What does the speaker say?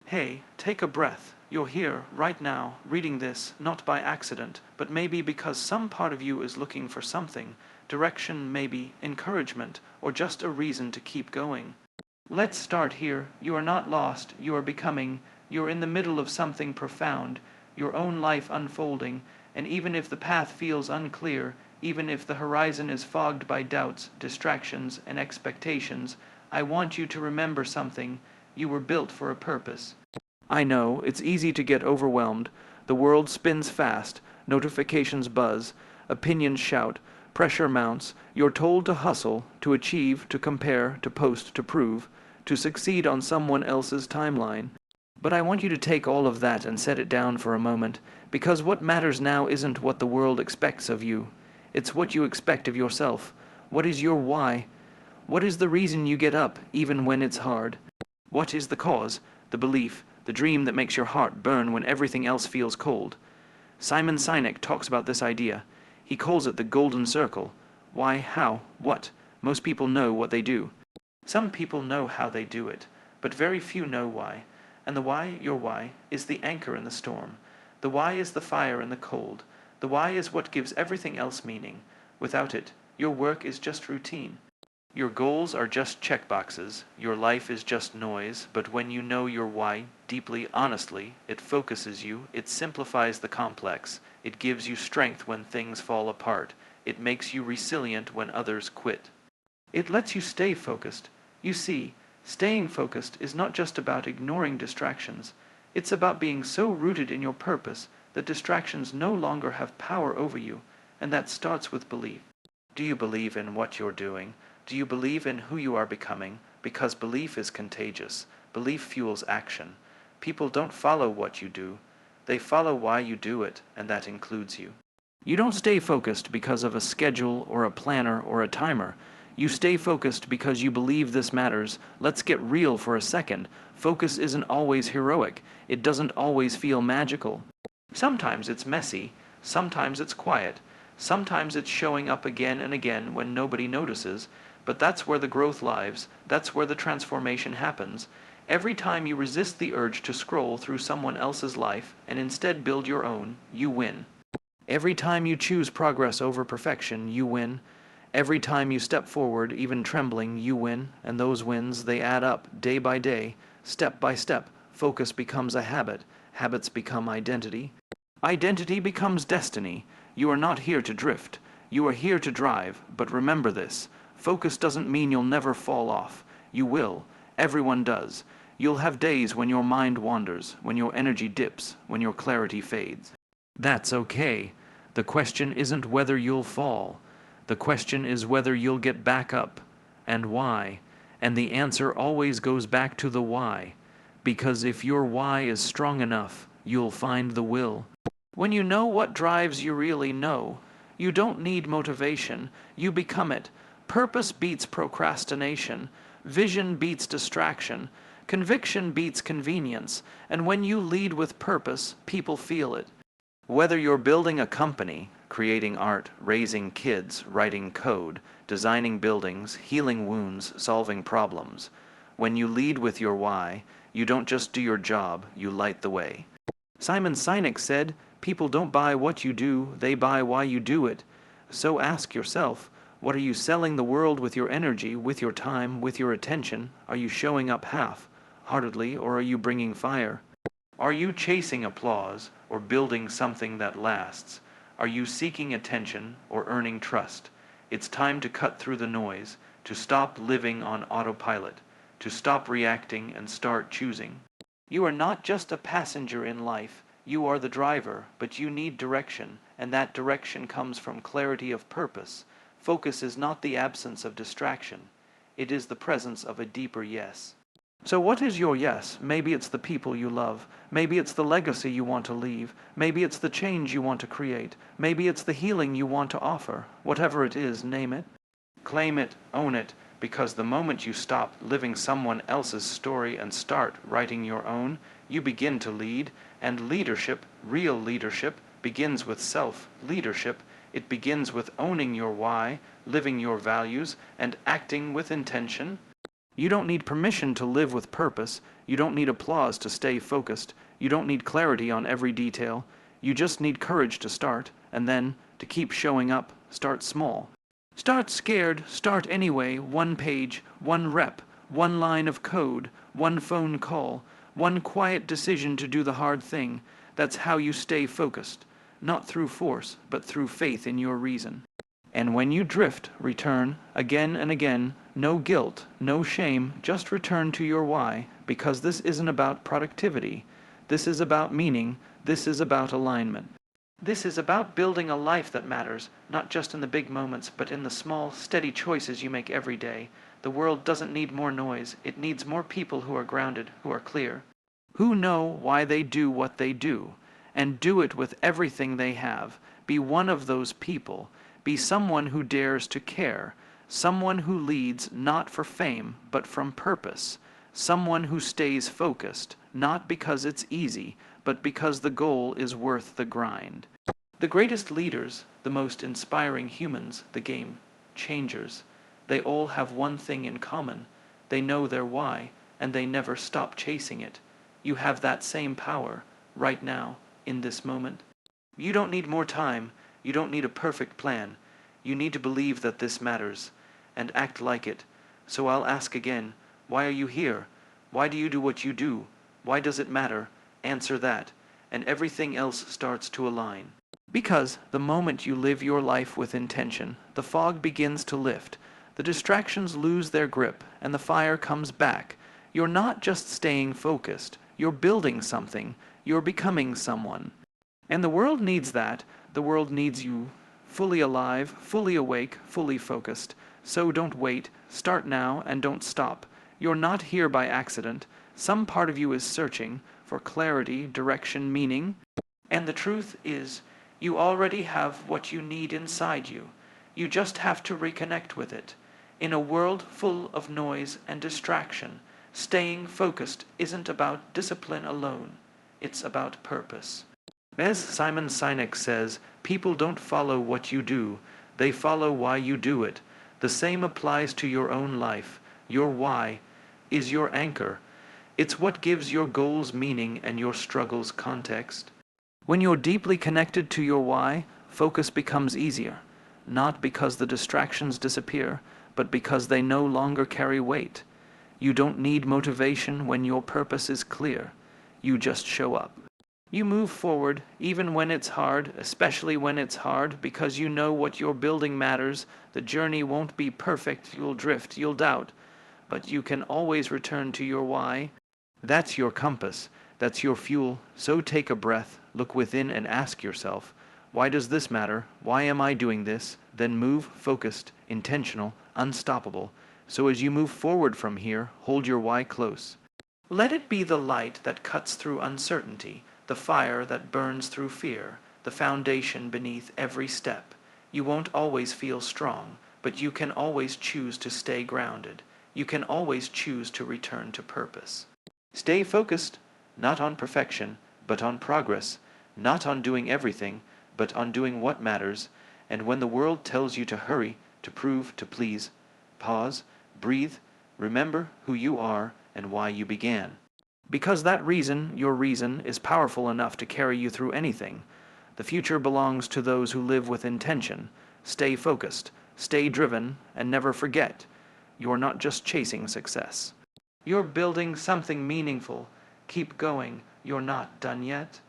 Hey, take a breath. You're here, right now, reading this, not by accident, but maybe because some part of you is looking for something, direction maybe, encouragement, or just a reason to keep going. Let's start here. You are not lost, you are becoming, you're in the middle of something profound, your own life unfolding, and even if the path feels unclear, even if the horizon is fogged by doubts, distractions, and expectations, I want you to remember something. You were built for a purpose. I know, it's easy to get overwhelmed. The world spins fast, notifications buzz, opinions shout, pressure mounts. You're told to hustle, to achieve, to compare, to post, to prove, to succeed on someone else's timeline. But I want you to take all of that and set it down for a moment, because what matters now isn't what the world expects of you. It's what you expect of yourself. What is your why? What is the reason you get up, even when it's hard? What is the cause, the belief, the dream that makes your heart burn when everything else feels cold? Simon Sinek talks about this idea. He calls it the golden circle. Why, how, what? Most people know what they do. Some people know how they do it, but very few know why. And the why, your why, is the anchor in the storm. The why is the fire in the cold. The why is what gives everything else meaning. Without it, your work is just routine. Your goals are just checkboxes, your life is just noise, but when you know your why deeply, honestly, it focuses you, it simplifies the complex, it gives you strength when things fall apart, it makes you resilient when others quit. It lets you stay focused. You see, staying focused is not just about ignoring distractions, it's about being so rooted in your purpose that distractions no longer have power over you, and that starts with belief. Do you believe in what you're doing? Do you believe in who you are becoming? Because belief is contagious. Belief fuels action. People don't follow what you do. They follow why you do it, and that includes you. You don't stay focused because of a schedule or a planner or a timer. You stay focused because you believe this matters. Let's get real for a second. Focus isn't always heroic. It doesn't always feel magical. Sometimes it's messy. Sometimes it's quiet. Sometimes it's showing up again and again when nobody notices. But that's where the growth lives, that's where the transformation happens. Every time you resist the urge to scroll through someone else's life and instead build your own, you win. Every time you choose progress over perfection, you win. Every time you step forward, even trembling, you win. And those wins, they add up, day by day, step by step. Focus becomes a habit. Habits become identity. Identity becomes destiny. You are not here to drift. You are here to drive. But remember this. Focus doesn't mean you'll never fall off. You will. Everyone does. You'll have days when your mind wanders, when your energy dips, when your clarity fades. That's okay. The question isn't whether you'll fall. The question is whether you'll get back up. And why. And the answer always goes back to the why. Because if your why is strong enough, you'll find the will. When you know what drives you really know, you don't need motivation. You become it. Purpose beats procrastination, vision beats distraction, conviction beats convenience, and when you lead with purpose, people feel it. Whether you're building a company, creating art, raising kids, writing code, designing buildings, healing wounds, solving problems, when you lead with your why, you don't just do your job, you light the way. Simon Sinek said, people don't buy what you do, they buy why you do it. So ask yourself, what are you selling the world with your energy, with your time, with your attention? Are you showing up half-heartedly, or are you bringing fire? Are you chasing applause, or building something that lasts? Are you seeking attention, or earning trust? It's time to cut through the noise, to stop living on autopilot, to stop reacting and start choosing. You are not just a passenger in life. You are the driver, but you need direction, and that direction comes from clarity of purpose. Focus is not the absence of distraction. It is the presence of a deeper yes. So what is your yes? Maybe it's the people you love. Maybe it's the legacy you want to leave. Maybe it's the change you want to create. Maybe it's the healing you want to offer. Whatever it is, name it. Claim it, own it, because the moment you stop living someone else's story and start writing your own, you begin to lead, and leadership, real leadership, begins with self-leadership. It begins with owning your why, living your values, and acting with intention. You don't need permission to live with purpose. You don't need applause to stay focused. You don't need clarity on every detail. You just need courage to start, and then, to keep showing up, start small. Start scared, start anyway, 1 page, 1 rep, 1 line of code, 1 phone call, 1 quiet decision to do the hard thing. That's how you stay focused, not through force, but through faith in your reason. And when you drift, return, again and again, no guilt, no shame, just return to your why, because this isn't about productivity. This is about meaning, this is about alignment. This is about building a life that matters, not just in the big moments, but in the small, steady choices you make every day. The world doesn't need more noise, it needs more people who are grounded, who are clear, who know why they do what they do, and do it with everything they have. Be one of those people. Be someone who dares to care, someone who leads not for fame, but from purpose, someone who stays focused, not because it's easy, but because the goal is worth the grind. The greatest leaders, the most inspiring humans, the game changers, they all have one thing in common. They know their why, and they never stop chasing it. You have that same power, right now, in this moment. You don't need more time. You don't need a perfect plan. You need to believe that this matters, and act like it. So I'll ask again, why are you here? Why do you do what you do? Why does it matter? Answer that, and everything else starts to align. Because the moment you live your life with intention, the fog begins to lift, the distractions lose their grip, and the fire comes back. You're not just staying focused, you're building something, you're becoming someone. And the world needs that. The world needs you fully alive, fully awake, fully focused. So don't wait, start now, and don't stop. You're not here by accident. Some part of you is searching for clarity, direction, meaning. And the truth is, you already have what you need inside you. You just have to reconnect with it. In a world full of noise and distraction, staying focused isn't about discipline alone. It's about purpose. As Simon Sinek says, people don't follow what you do, they follow why you do it. The same applies to your own life. Your why is your anchor. It's what gives your goals meaning and your struggles context. When you're deeply connected to your why, focus becomes easier, not because the distractions disappear, but because they no longer carry weight. You don't need motivation when your purpose is clear. You just show up. You move forward, even when it's hard, especially when it's hard, because you know what you're building matters. The journey won't be perfect, you'll drift, you'll doubt, but you can always return to your why. That's your compass, that's your fuel. So take a breath, look within and ask yourself, why does this matter? Why am I doing this? Then move focused, intentional, unstoppable. So as you move forward from here, hold your why close. Let it be the light that cuts through uncertainty, the fire that burns through fear, the foundation beneath every step. You won't always feel strong, but you can always choose to stay grounded. You can always choose to return to purpose. Stay focused, not on perfection, but on progress, not on doing everything, but on doing what matters. And when the world tells you to hurry, to prove, to please, pause, breathe, remember who you are and why you began. Because that reason, your reason, is powerful enough to carry you through anything. The future belongs to those who live with intention. Stay focused, stay driven, and never forget, you're not just chasing success. You're building something meaningful. Keep going, you're not done yet.